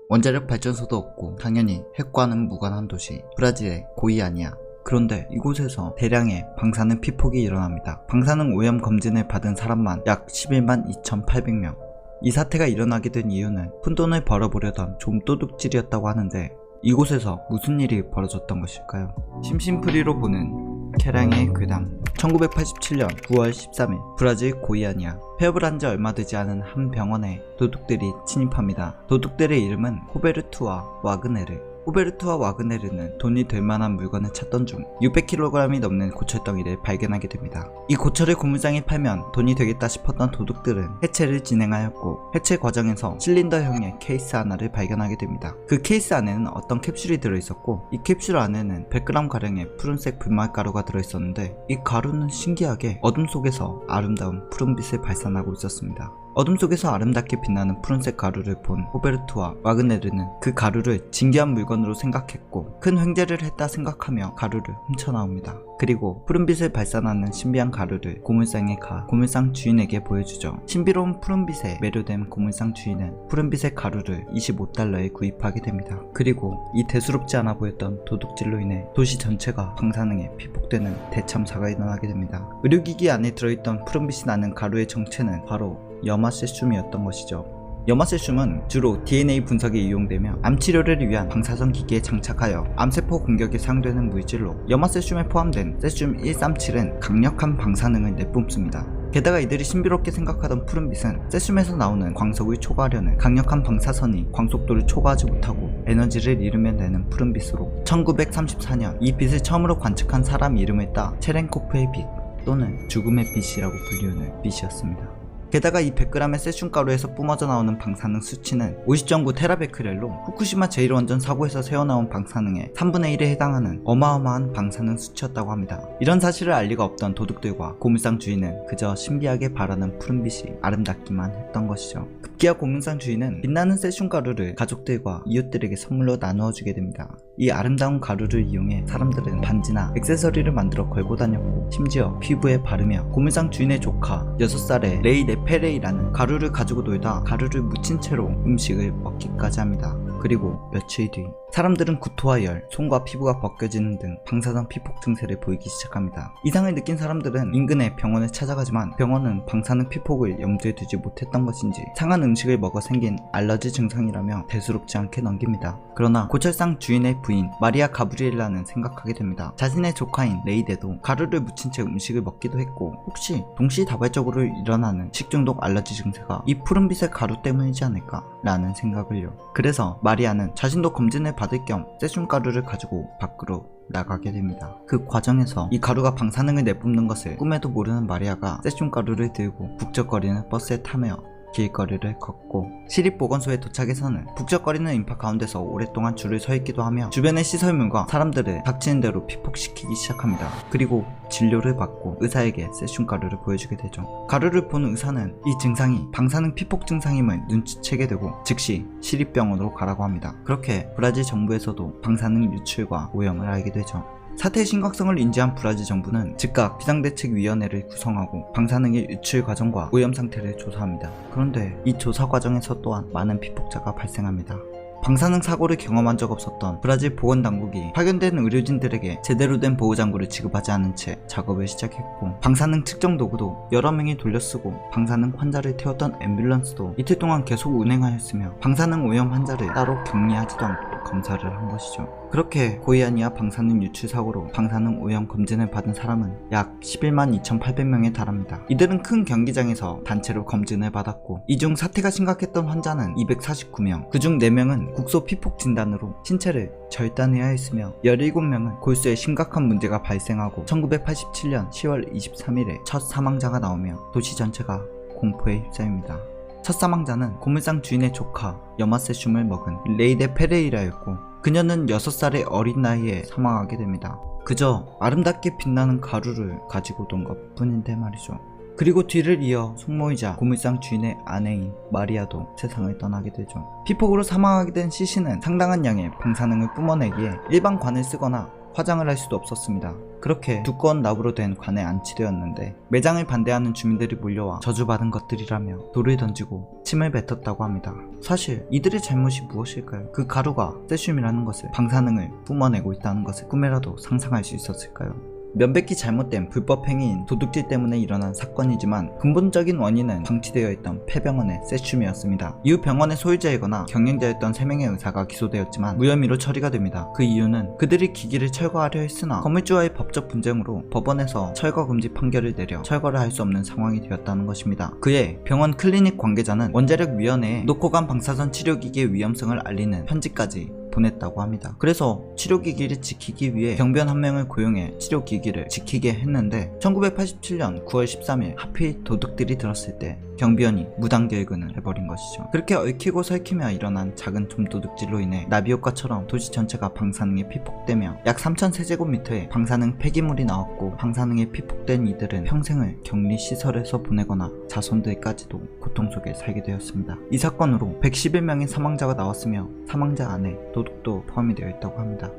원자력 발전소도 없고 당연히 핵과는 무관한 도시 브라질의 고이아니아. 그런데 이곳에서 대량의 방사능 피폭이 일어납니다. 방사능 오염 검진을 받은 사람만 약 11만 2,800명. 이 사태가 일어나게 된 이유는 푼돈을 벌어보려던 좀도둑질이었다고 하는데 이곳에서 무슨 일이 벌어졌던 것일까요? 심심풀이로 보는 케량의 괴담. 1987년 9월 13일 브라질 고이아니아. 폐업을 한 지 얼마 되지 않은 한 병원에 도둑들이 침입합니다. 도둑들의 이름은 호베르투와 와그네르. 호베르투와 와그네르는 돈이 될 만한 물건을 찾던 중 600kg이 넘는 고철덩이를 발견하게 됩니다. 이 고철을 고물상에 팔면 돈이 되겠다 싶었던 도둑들은 해체를 진행하였고, 해체 과정에서 실린더형의 케이스 하나를 발견하게 됩니다. 그 케이스 안에는 어떤 캡슐이 들어있었고, 이 캡슐 안에는 100g 가량의 푸른색 분말가루가 들어있었는데, 이 가루는 신기하게 어둠 속에서 아름다운 푸른빛을 발산하고 있었습니다. 어둠 속에서 아름답게 빛나는 푸른색 가루를 본 호베르투와 와그네르는 그 가루를 진귀한 물건으로 생각했고, 큰 횡재를 했다 생각하며 가루를 훔쳐나옵니다. 그리고 푸른빛을 발산하는 신비한 가루를 고물상에 가 고물상 주인에게 보여주죠. 신비로운 푸른빛에 매료된 고물상 주인은 푸른빛의 가루를 25달러에 구입하게 됩니다. 그리고 이 대수롭지 않아 보였던 도둑질로 인해 도시 전체가 방사능에 피폭되는 대참사가 일어나게 됩니다. 의료기기 안에 들어있던 푸른빛이 나는 가루의 정체는 바로 염화세슘이었던 것이죠. 염화세슘은 주로 DNA 분석에 이용되며 암치료를 위한 방사선 기기에 장착하여 암세포 공격에 사용되는 물질로, 염화세슘에 포함된 세슘 137은 강력한 방사능을 내뿜습니다. 게다가 이들이 신비롭게 생각하던 푸른빛은 세슘에서 나오는 광석을 초과하려는 강력한 방사선이 광속도를 초과하지 못하고 에너지를 잃으면 내는 푸른빛으로, 1934년 이 빛을 처음으로 관측한 사람 이름을 따 체렌코프의 빛 또는 죽음의 빛이라고 불리우는 빛이었습니다. 게다가 이 100g의 세슘 가루에서 뿜어져 나오는 방사능 수치는 50.9 테라베크렐로 후쿠시마 제1원전 사고에서 새어나온 방사능의 3분의 1에 해당하는 어마어마한 방사능 수치였다고 합니다. 이런 사실을 알 리가 없던 도둑들과 고물상 주인은 그저 신비하게 바라는 푸른빛이 아름답기만 했던 것이죠. 급기야 고물상 주인은 빛나는 세슘 가루를 가족들과 이웃들에게 선물로 나누어 주게 됩니다. 이 아름다운 가루를 이용해 사람들은 반지나 액세서리를 만들어 걸고 다녔고, 심지어 피부에 바르며 고물상 주인의 조카 6살의 레이 네페레이라는 가루를 가지고 놀다 가루를 묻힌 채로 음식을 먹기까지 합니다. 그리고 며칠 뒤 사람들은 구토와 열, 손과 피부가 벗겨지는 등 방사선 피폭 증세를 보이기 시작합니다. 이상을 느낀 사람들은 인근의 병원을 찾아가지만 병원은 방사능 피폭을 염두에 두지 못했던 것인지 상한 음식을 먹어 생긴 알러지 증상이라며 대수롭지 않게 넘깁니다. 그러나 고철상 주인의 부인 마리아 가브리엘라는 생각하게 됩니다. 자신의 조카인 레이데도 가루를 묻힌 채 음식을 먹기도 했고, 혹시 동시다발적으로 일어나는 식중독 알러지 증세가 이 푸른빛의 가루 때문이지 않을까 라는 생각을요. 그래서 마리아는 자신도 검진을 받을 겸 세슘 가루를 가지고 밖으로 나가게 됩니다. 그 과정에서 이 가루가 방사능을 내뿜는 것을 꿈에도 모르는 마리아가 세슘 가루를 들고 북적거리는 버스에 타며 길거리를 걷고, 시립보건소에 도착해서는 북적거리는 인파 가운데서 오랫동안 줄을 서 있기도 하며 주변의 시설물과 사람들을 닥치는 대로 피폭시키기 시작합니다. 그리고 진료를 받고 의사에게 세슘 가루를 보여주게 되죠. 가루를 본 의사는 이 증상이 방사능 피폭 증상임을 눈치채게 되고 즉시 시립병원으로 가라고 합니다. 그렇게 브라질 정부에서도 방사능 유출과 오염을 알게 되죠. 사태의 심각성을 인지한 브라질 정부는 즉각 비상대책위원회를 구성하고 방사능의 유출 과정과 오염 상태를 조사합니다. 그런데 이 조사 과정에서 또한 많은 피폭자가 발생합니다. 방사능 사고를 경험한 적 없었던 브라질 보건당국이 파견된 의료진들에게 제대로 된 보호장구를 지급하지 않은 채 작업을 시작했고, 방사능 측정 도구도 여러 명이 돌려쓰고 방사능 환자를 태웠던 앰뷸런스도 이틀 동안 계속 운행하였으며 방사능 오염 환자를 따로 격리하지도 않고 검사를 한 것이죠. 그렇게 고이아니아 방사능 유출 사고로 방사능 오염 검진을 받은 사람은 약 11만 2,800명에 달합니다. 이들은 큰 경기장에서 단체로 검진을 받았고, 이 중 사태가 심각했던 환자는 249명, 그중 4명은 국소 피폭 진단으로 신체를 절단해야 했으며 17명은 골수에 심각한 문제가 발생하고 1987년 10월 23일에 첫 사망자가 나오며 도시 전체가 공포에 휩싸입니다. 첫 사망자는 고물상 주인의 조카 염화세슘을 먹은 레이데 페레이라였고, 그녀는 6살의 어린 나이에 사망하게 됩니다. 그저 아름답게 빛나는 가루를 가지고 논 것 뿐인데 말이죠. 그리고 뒤를 이어 숙모이자 고물상 주인의 아내인 마리아도 세상을 떠나게 되죠. 피폭으로 사망하게 된 시신은 상당한 양의 방사능을 뿜어내기에 일반 관을 쓰거나 화장을 할 수도 없었습니다. 그렇게 두꺼운 나무로 된 관에 안치되었는데 매장을 반대하는 주민들이 몰려와 저주받은 것들이라며 돌을 던지고 침을 뱉었다고 합니다. 사실 이들의 잘못이 무엇일까요? 그 가루가 세슘이라는 것을 방사능을 뿜어내고 있다는 것을 꿈에라도 상상할 수 있었을까요? 면백히 잘못된 불법 행위인 도둑질 때문에 일어난 사건이지만 근본적인 원인은 방치되어 있던 폐병원의 세슘이었습니다. 이후 병원의 소유자이거나 경영자였던 3명의 의사가 기소되었지만 무혐의로 처리가 됩니다. 그 이유는 그들이 기기를 철거하려 했으나 건물주와의 법적 분쟁으로 법원에서 철거 금지 판결을 내려 철거를 할 수 없는 상황이 되었다는 것입니다. 그해 병원 클리닉 관계자는 원자력위원회에 놓고 간 방사선 치료기기의 위험성을 알리는 편지까지 보냈다고 합니다. 그래서 치료기기를 지키기 위해 경비원 한 명을 고용해 치료기기를 지키게 했는데 1987년 9월 13일 하필 도둑들이 들었을 때 경비원이 무단결근을 해버린 것이죠. 그렇게 얽히고 설키며 일어난 작은 좀도둑질로 인해 나비효과처럼 도시 전체가 방사능에 피폭되며 약 3000세제곱미터의 방사능 폐기물이 나왔고 방사능에 피폭된 이들은 평생을 격리시설에서 보내거나 자손들까지도 고통 속에 살게 되었습니다. 이 사건으로 111명의 사망자가 나왔으며 사망자 안에 도둑도 포함이 되어 있다고 합니다.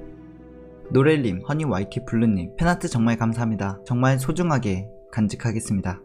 노렐님, 허니 와이키 블루님, 팬아트 정말 감사합니다. 정말 소중하게 간직하겠습니다.